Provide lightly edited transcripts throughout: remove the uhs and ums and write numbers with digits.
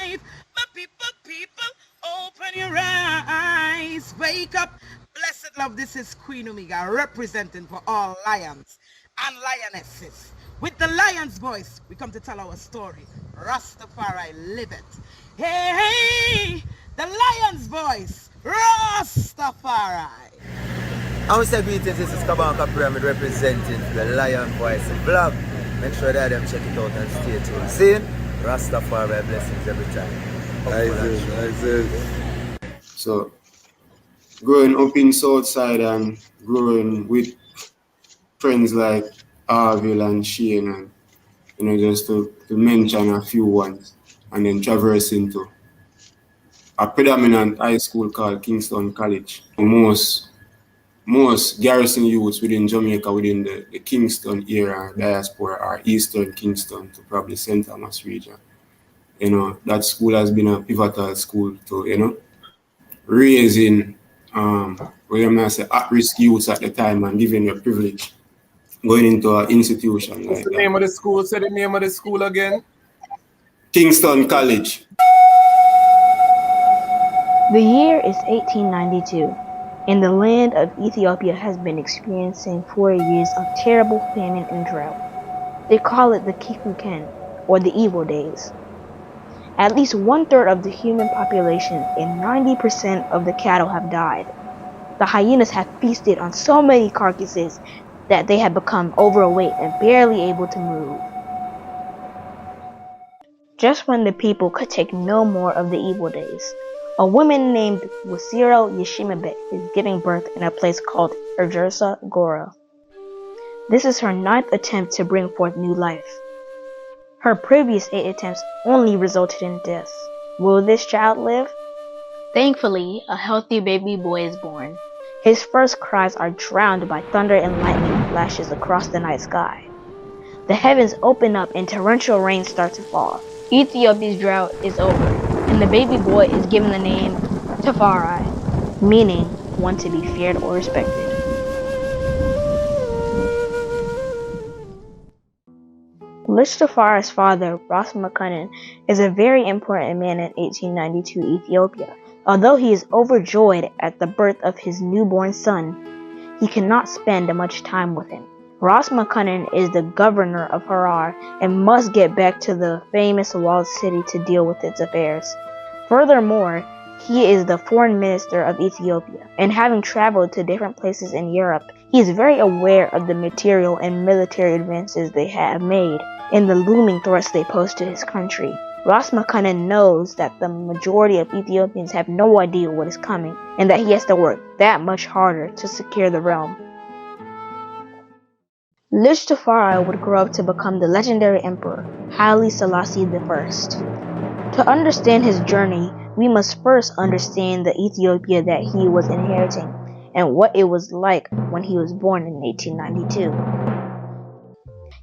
My people, open your eyes. Wake up. Blessed love, this is Queen Omega representing for all lions and lionesses. With the lion's voice, we come to tell our story. Rastafari live it. Hey, the lion's voice. Rastafari. I want to say greetings, this is Kabanka Pyramid representing the Lion Voice vlog. Make sure that them check it out and stay tuned. See? Rastafari blessings every time. I said. So, growing up in Southside and growing with friends like Arville and Shane, and just to mention a few ones, and then traversing to a predominant high school called Kingston College. Most garrison youths within Jamaica, within the Kingston area, diaspora, or Eastern Kingston to probably St. Thomas region. That school has been a pivotal school to, raising, at-risk youths at the time and giving you a privilege going into an institution. What's the name of the school? Say the name of the school again. Kingston College. The year is 1892, and the land of Ethiopia has been experiencing 4 years of terrible famine and drought. They call it the Kikuken, or the evil days. At least 1/3 of the human population and 90% of the cattle have died. The hyenas have feasted on so many carcasses that they have become overweight and barely able to move. Just when the people could take no more of the evil days, a woman named Wasiro Yeshimabe is giving birth in a place called Erjersa Gora. This is her 9th attempt to bring forth new life. Her previous 8 attempts only resulted in death. Will this child live? Thankfully, a healthy baby boy is born. His first cries are drowned by thunder and lightning flashes across the night sky. The heavens open up and torrential rain starts to fall. Ethiopia's drought is over, and the baby boy is given the name Tafari, meaning one to be feared or respected. Lich Tafari's father, Ras Makunin, is a very important man in 1892 Ethiopia. Although he is overjoyed at the birth of his newborn son, he cannot spend much time with him. Ras Makunin is the governor of Harar and must get back to the famous walled city to deal with its affairs. Furthermore, he is the foreign minister of Ethiopia, and having traveled to different places in Europe, he is very aware of the material and military advances they have made and the looming threats they pose to his country. Ras Makunin knows that the majority of Ethiopians have no idea what is coming, and that he has to work that much harder to secure the realm. Lich Tafari would grow up to become the legendary emperor, Haile Selassie I. To understand his journey, we must first understand the Ethiopia that he was inheriting, and what it was like when he was born in 1892.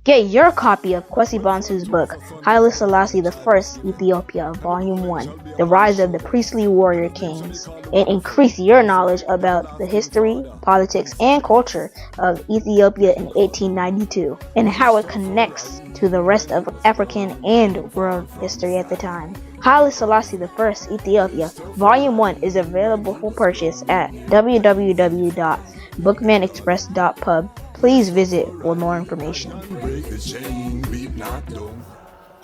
Get your copy of Kwesi Bansu's book, Haile Selassie I, Ethiopia, Volume 1, The Rise of the Priestly Warrior Kings, and increase your knowledge about the history, politics, and culture of Ethiopia in 1892, and how it connects to the rest of African and world history at the time. Haile Selassie I, Ethiopia, Volume 1 is available for purchase at www.bookmanexpress.pub. Please visit for more information.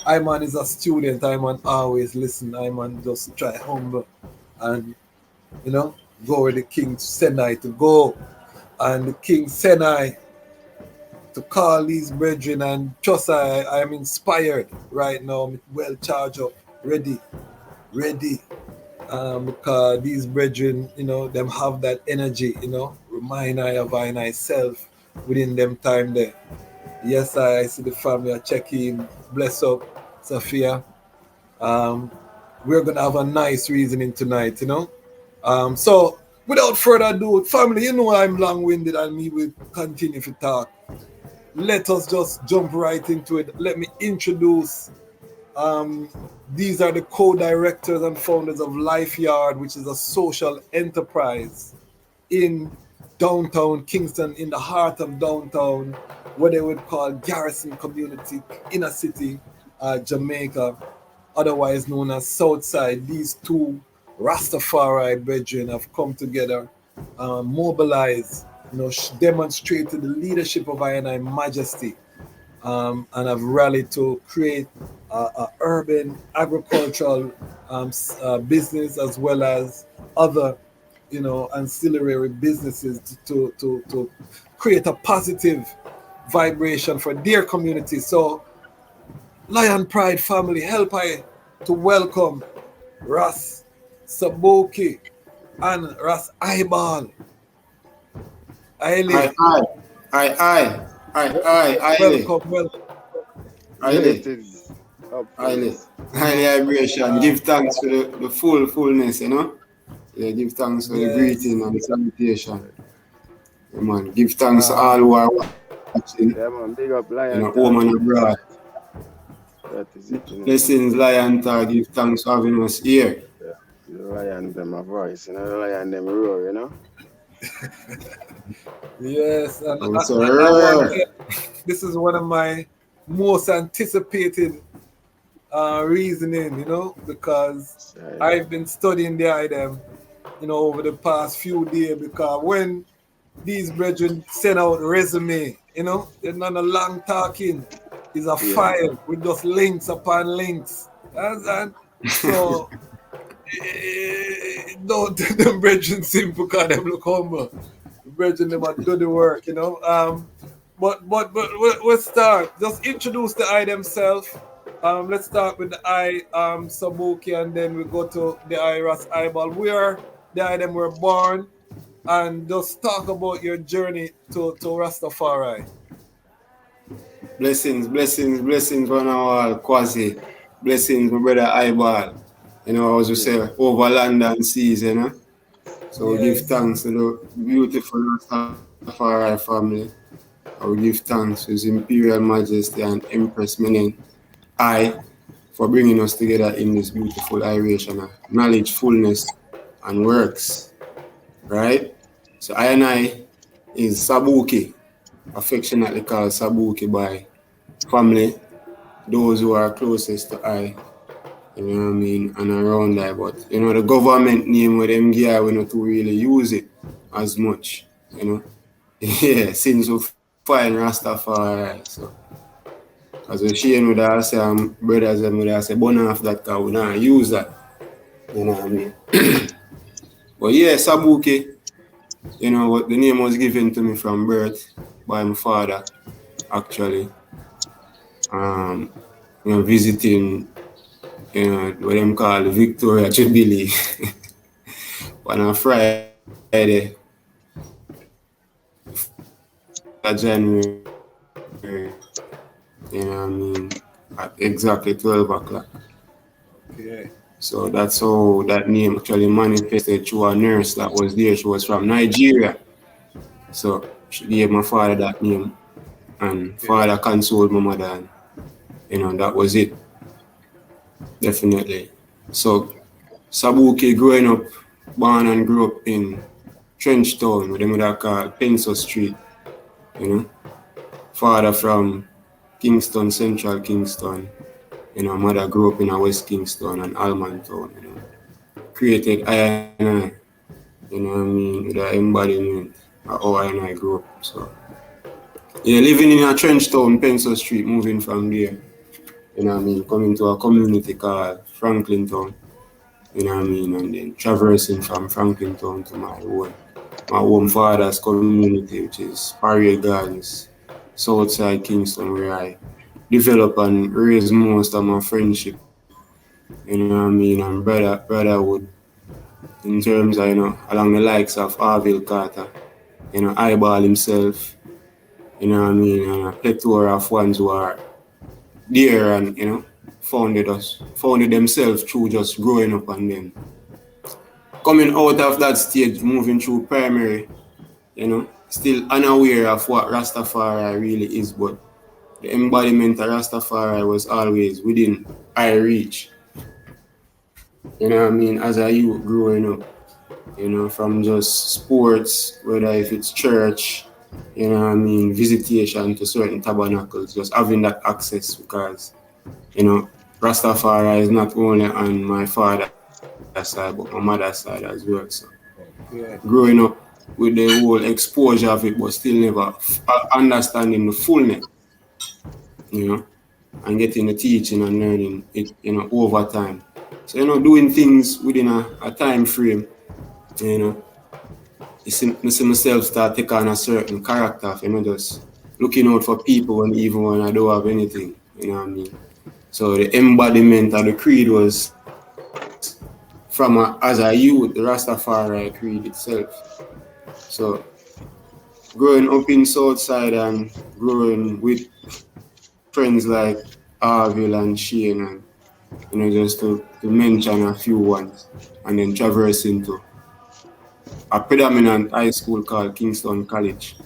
Iman is a student. Iman always listen. Iman just try humble and, go where the King Senai to go. And the King Senai to call these brethren, and trust I am inspired right now. I'm well charged up, ready. Because these brethren, them have that energy, remind I of myself within them time there. Yes, I see the family are checking. Bless up, Sophia. We're gonna have a nice reasoning tonight, So without further ado, family, I'm long-winded and we will continue to talk. Let us just jump right into it. Let me introduce. These are the co-directors and founders of Life Yard, which is a social enterprise in downtown Kingston, in the heart of downtown, what they would call Garrison Community, inner city, Jamaica. otherwise known as Southside. These two Rastafari brethren have come together, mobilized, demonstrated the leadership of I Majesty, and have rallied to create a urban agricultural business as well as other, ancillary businesses to create a positive vibration for their community. So, Lion Pride family, help I to welcome Ras Sabukie and Ras Eyeball. Aye, aye, aye, aye, aye, aye, aye, Welcome. aye, Greetings. Up aye, praise. highly vibration. Give thanks for the fullness, Yeah, give thanks for the greeting Yes. and the salutation. Yeah, man. Give thanks to all who are watching, Yeah, man. Big up Lion home and Target. abroad. That is it. Blessings, Lion Tag. Give thanks for having us here. Yeah. The lion them a voice, the lion them roar, Yes, and Oh, I want sir. this is one of my most anticipated reasoning, because I've been studying the item, over the past few days, because when these brethren send out resume, there's not a long talking. It's a file with just links upon links. And so, don't take them brethren simple because them look humble. The brethren them are do the work, But we'll start. Just introduce the eye themselves. Let's start with the eye Sabukie, and then we go to the eye Ras Eyeball. Where the eye them were born, and just talk about your journey to Rastafari. Blessings, blessings, blessings on our Quasi. Blessings, my brother Eyeball. As we say, over land and seas, So we give thanks to the beautiful Rastafari family. I will give thanks to His Imperial Majesty and Empress Menen I for bringing us together in this beautiful iration of knowledge, fullness, and works. Right? So I is Sabukie, affectionately called Sabukie by family, those who are closest to I, and around there. But, the government name where them gear, we not to really use it as much, Yeah, since we find Rastafari, so. As we Shane would have said, brothers and would have said, burn off that car, we not use that. You know what I mean? But yeah, Sabukie, the name was given to me from birth by my father, actually. Visiting, what them call Victoria Jubilee on a Friday, January, at exactly 12 o'clock. Okay. So that's how that name actually manifested through a nurse that was there. She was from Nigeria. So she gave my father that name. And father consoled my mother. And, that was it. Definitely. So Sabukie growing up, born and grew up in Trenchtown, what they would call Pencil Street. Father from Kingston, Central Kingston. Mother grew up in West Kingston and Almantown, Created I, with the embodiment of how I grew up. So, yeah, living in a Trenchtown, Pencil Street, moving from there, coming to a community called Franklin Town, and then traversing from Franklin Town to my home father's community, which is Parade Gardens, Southside Kingston, where I develop and raise most of my friendship, and brotherhood, in terms of, along the likes of Arville Carter, Eyeball himself, and a plethora of ones who are there and, founded themselves through just growing up and then coming out of that stage, moving through primary, still unaware of what Rastafari really is, but the embodiment of Rastafari was always within eye reach. As a youth growing up, from just sports, whether if it's church, visitation to certain tabernacles, just having that access because, Rastafari is not only on my father's side, but my mother's side as well. So Yeah. growing up with the whole exposure of it, but still never understanding the fullness, you know, and getting the teaching and learning it, over time. So, doing things within a time frame, you know, you see myself start take on a certain character, just looking out for people even when I don't have anything, you know what I mean? So the embodiment of the creed was as a youth, the Rastafari creed itself. So growing up in Southside and growing with friends like Arville and Shane and just to mention a few ones and then traversing to a predominant high school called Kingston College.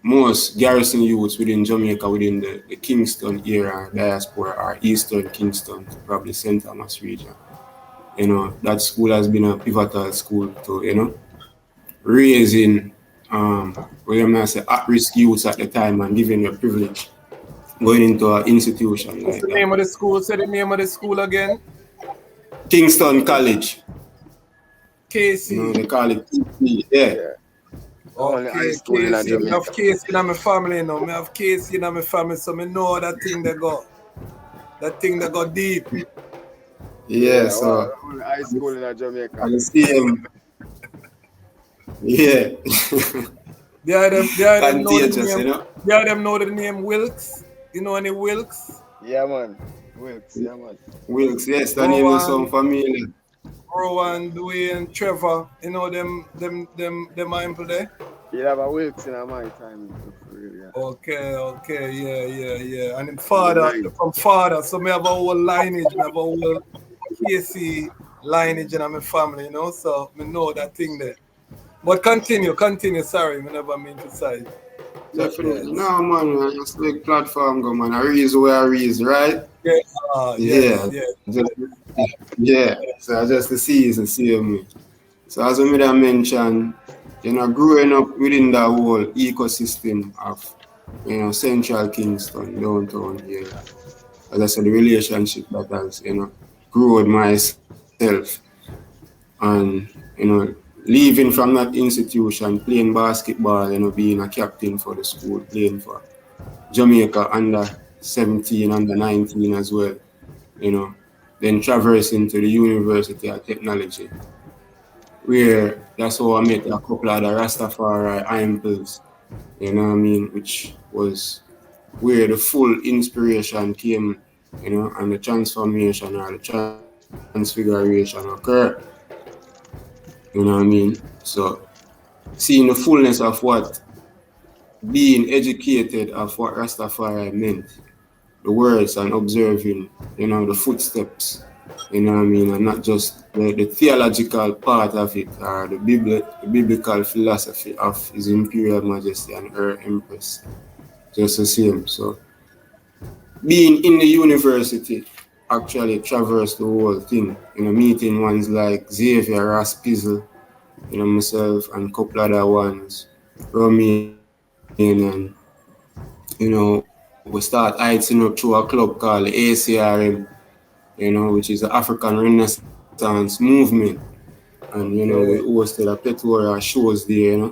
Most garrison youths within Jamaica within the Kingston era diaspora are Eastern Kingston to probably St. Thomas region. That school has been a pivotal school to, raising what I'm gonna say at-risk youths at the time and giving them privilege going into an institution What's like the that. name of the school? Say the name of the school again. Kingston College. KC. They call it KC, yeah. Yeah. Only high Okay, school in KC. Me have Jamaica. KC in my family, you know. Me have KC in my family, so me know that thing they got. That thing that got deep. Yeah, so Only high school in Jamaica. I see him. Yeah. They are them know the Contagious, name. They are them know the name Wilkes. You know any Wilkes? Yeah, man. Wilkes, yeah, man. Wilkes, yes, the name is some familiar. Rowan, Dwayne, Trevor. You know them people there? You have a Wilkes in my time. Yeah. Okay, yeah. And him father, from father, so me have a whole lineage, me have a whole KC lineage in my family, you know, so me know that thing there. But continue, sorry, me never mean to say. Definitely. No, man, I just like platform go, man. I raise where I raise, right? Yeah. Yeah. So I just to see is to see me. So as I made a mention, growing up within that whole ecosystem of, Central Kingston, downtown here. As I said, the relationship that has, grown myself. And, leaving from that institution, playing basketball, being a captain for the school, playing for Jamaica under 17, under 19 as well, then traversing to the University of Technology, where that's how I met a couple of the Rastafari amples, which was where the full inspiration came, and the transformation or the transfiguration occurred. So seeing the fullness of what being educated of what Rastafari meant, the words and observing, the footsteps, and not just the theological part of it or the biblical philosophy of His Imperial Majesty and her Empress, just the same. So being in the university actually traversed the whole thing, meeting ones like Xavier, Ras Pizzle, myself and a couple other ones, Romain, and we start heighting up through a club called the ACRM, which is the African Renaissance Movement. And we hosted a plethora of shows there,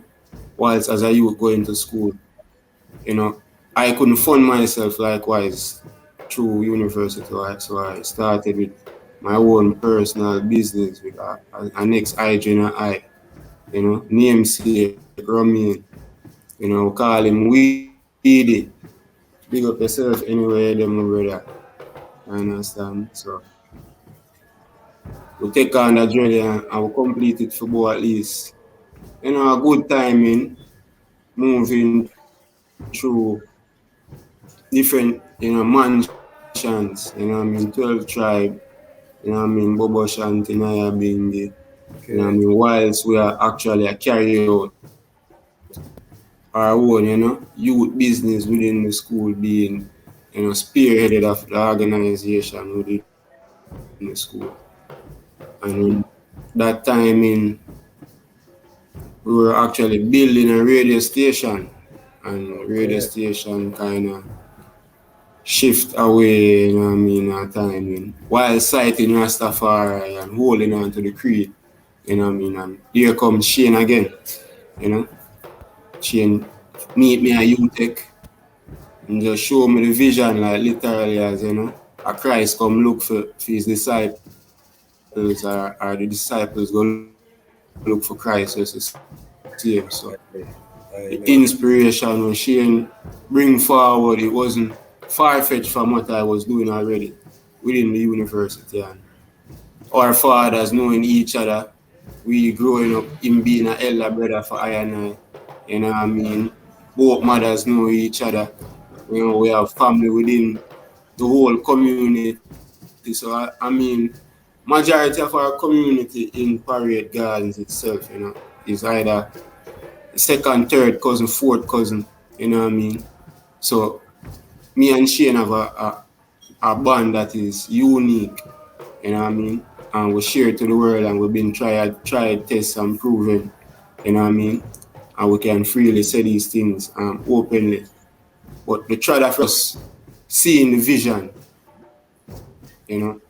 whilst as a youth going to school. I couldn't fund myself likewise through university, right? So I started with my own personal business with an ex-I junior I, namesake Romain, call him Weedy. Big up yourself anyway, them my brother. Understand? So we take on that journey and we complete it for about at least, a good timing, moving through different, mansions, 12 tribe, Bobo Shanti, Naya Bindi, whilst we are actually carry out our own, youth business within the school being, spearheaded of the organization within the school. And that time we were actually building a radio station, and radio station kind of shift away, you know what I mean, at time when while citing Rastafari and holding on to the creed, you know what I mean, and here comes Shane again, you know. Shane meet me at UTech and just show me the vision, like literally as, you know, a Christ come look for his disciples or the disciples go look for Christ just to see him. So the inspiration when Shane bring forward, it wasn't far-fetched from what I was doing already within the university. And our fathers knowing each other, we growing up, him being an elder brother for I and I, you know what I mean? Both mothers know each other. You know, we have family within the whole community. So I mean, majority of our community in Parade Gardens itself, you know, is either second, third cousin, fourth cousin, you know what I mean? So me and Shane have a bond that is unique, you know what I mean? And we share it to the world and we've been tried, test and proven, you know what I mean? And we can freely say these things openly. But the try for us seeing the vision, you know,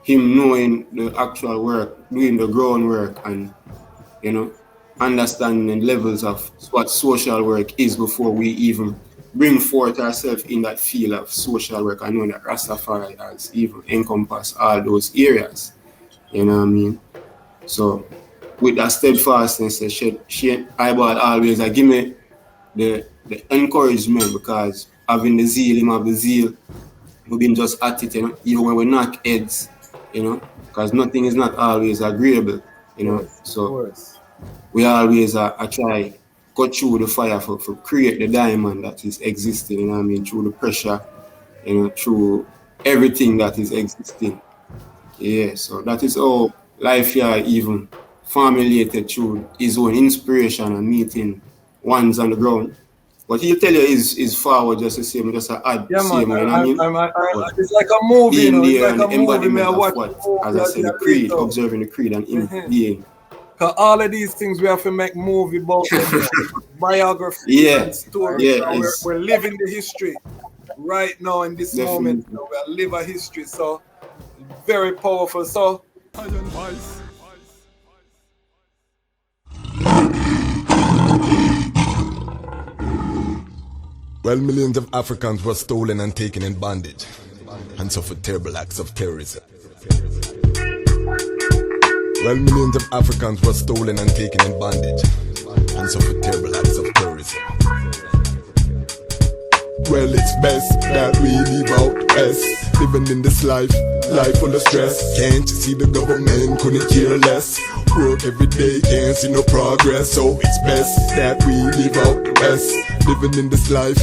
him knowing the actual work, doing the groundwork and, you know, understanding the levels of what social work is before we even bring forth ourselves in that field of social work. I know that Rastafari has even encompassed all those areas, you know what I mean? So with that steadfastness, she eyeball always give me the encouragement, because having the zeal, him have the zeal, we've been just at it, you know, even when we knock heads, you know, because nothing is not always agreeable, you know. So we always try go through the fire for create the diamond that is existing, you know what I mean, through the pressure, you know, through everything that is existing. Yeah, so that is how life here even formulated through his own inspiration and meeting ones on the ground. But he'll tell you is forward just the same, just a add same, you know what I mean? It's like a movie, you know, it's like a movie, man. As I said, the creed, observing the creed and him being. Because all of these things we have to make movie about them, biography and stories. Yeah, we're living the history right now in this moment. You know, we live a history, so very powerful. So well, millions of Africans were stolen and taken in bondage and suffered terrible acts of terrorism. Well, millions of Africans were stolen and taken in bondage and suffered terrible acts of terrorism. Well, it's best that we leave out west, living in this life full of stress. Can't you see the government couldn't care less? Work every day, can't see no progress. So it's best that we leave out the west, living in this life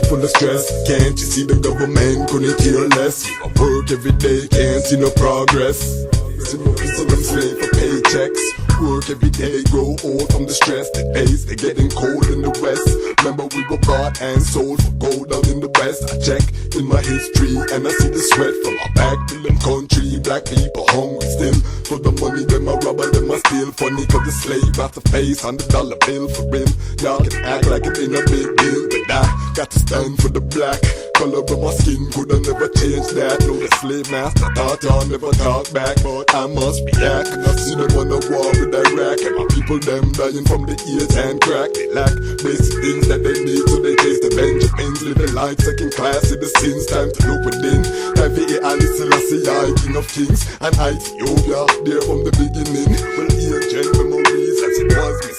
full of stress. Can't you see the government couldn't care less? Work every day, can't see no progress. See them slave for paychecks. Work every day, grow old from the stress that pays. They're getting cold in the west. Remember we were bought and sold for gold down in the west. I check in my history and I see the sweat from our back to them country. Black people hungry still for the money. Them a robber, them a steal. Funny cause the slave got to face $100 bill for real. Y'all can act like it ain't a big deal, but I got to stand for the black. Color of my skin could have never changed that. No, the slave master thought y'all never talk back, but I must be back. And I see them on the war with Iraq, and my people them dying from the ears and crack. They lack basic things that they need, so they chase the Benjamins, living life second class citizens. Time to look within. Time for Ali Selassie, I King of Kings, and Ethiopia there from the beginning. Well, here, memories as it was.